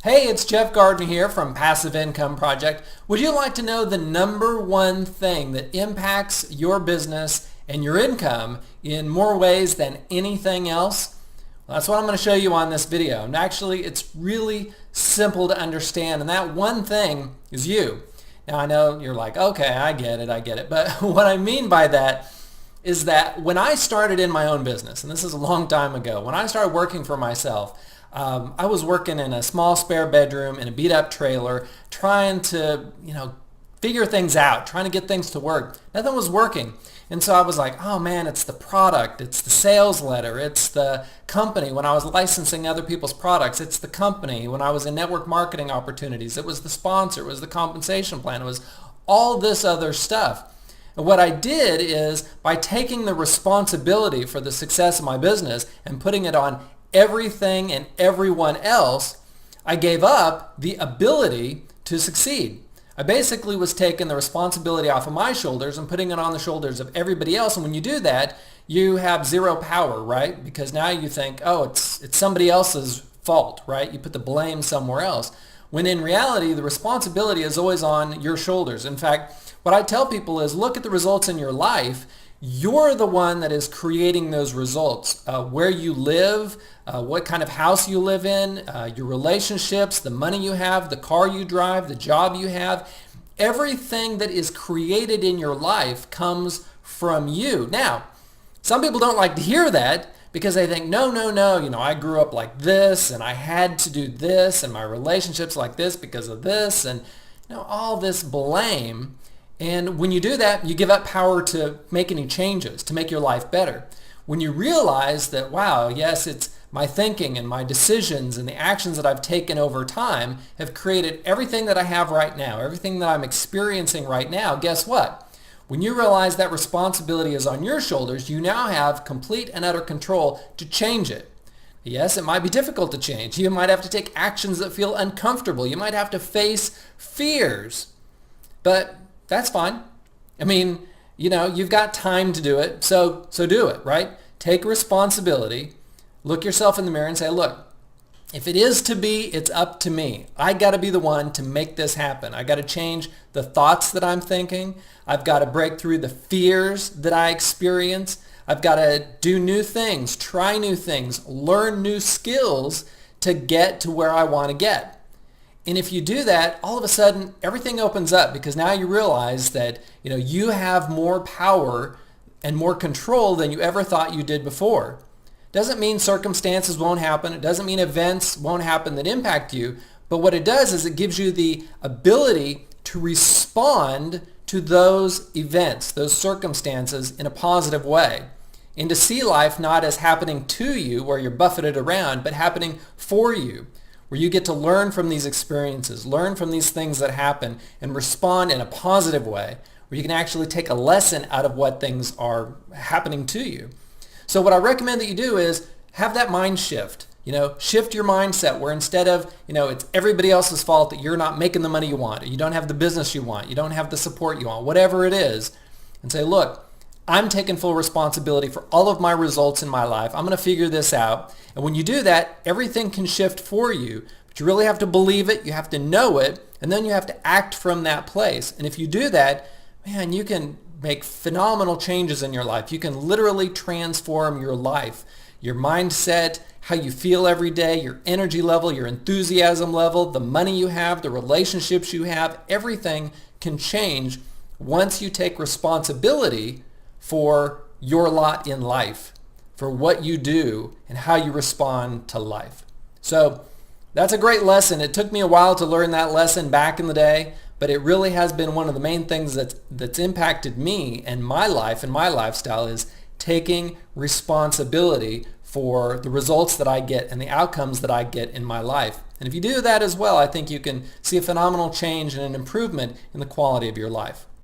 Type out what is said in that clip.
Hey, it's Jeff Gardner here from Passive Income Project. Would you like to know the number one thing that impacts your business and your income in more ways than anything else? Well, that's what I'm going to show you on this video. And actually, it's really simple to understand. And that one thing is you. Now, I know you're like, okay, I get it. But what I mean by that is that when I started in my own business, and this is a long time ago, when I started working for myself, I was working in a small spare bedroom in a beat-up trailer, trying to, figure things out, trying to get things to work. Nothing was working. And so I was like, oh man, it's the product, it's the sales letter, it's the company when I was licensing other people's products, it's the company when I was in network marketing opportunities, it was the sponsor, it was the compensation plan, it was all this other stuff. And what I did is, by taking the responsibility for the success of my business and putting it on everything and everyone else, I gave up the ability to succeed. I basically was taking the responsibility off of my shoulders and putting it on the shoulders of everybody else. And when you do that, you have zero power, right? Because now you think, oh, it's somebody else's fault, right? You put the blame somewhere else. When in reality, the responsibility is always on your shoulders. In fact, what I tell people is, look at the results in your life. You're the one that is creating those results. Where you live, what kind of house you live in, your relationships, the money you have, the car you drive, the job you have. Everything that is created in your life comes from you. Now, some people don't like to hear that because they think, no, I grew up like this and I had to do this and my relationship's like this because of this, and all this blame. And when you do that, you give up power to make any changes, to make your life better. When you realize that, wow, yes, it's my thinking and my decisions and the actions that I've taken over time have created everything that I have right now, everything that I'm experiencing right now, guess what? When you realize that responsibility is on your shoulders, you now have complete and utter control to change it. Yes, it might be difficult to change. You might have to take actions that feel uncomfortable. You might have to face fears. But that's fine. I mean, you've got time to do it, so do it, right? Take responsibility. Look yourself in the mirror and say, look, if it is to be, it's up to me. I got to be the one to make this happen. I got to change the thoughts that I'm thinking. I've got to break through the fears that I experience. I've got to do new things, try new things, learn new skills to get to where I want to get. And if you do that, all of a sudden, everything opens up, because now you realize that, you have more power and more control than you ever thought you did before. Doesn't mean circumstances won't happen. It doesn't mean events won't happen that impact you. But what it does is it gives you the ability to respond to those events, those circumstances, in a positive way. And to see life not as happening to you, where you're buffeted around, but happening for you, where you get to learn from these experiences, learn from these things that happen, and respond in a positive way, where you can actually take a lesson out of what things are happening to you. So what I recommend that you do is have that mind shift. Shift your mindset, where instead of, it's everybody else's fault that you're not making the money you want, or you don't have the business you want, you don't have the support you want, whatever it is, and say, look, I'm taking full responsibility for all of my results in my life. I'm going to figure this out. And when you do that, everything can shift for you. But you really have to believe it. You have to know it. And then you have to act from that place. And if you do that, man, you can make phenomenal changes in your life. You can literally transform your life, your mindset, how you feel every day, your energy level, your enthusiasm level, the money you have, the relationships you have. Everything can change once you take responsibility for your lot in life, for what you do and how you respond to life. So that's a great lesson. It took me a while to learn that lesson back in the day, but it really has been one of the main things that's impacted me and my life and my lifestyle, is taking responsibility for the results that I get and the outcomes that I get in my life. And if you do that as well, I think you can see a phenomenal change and an improvement in the quality of your life.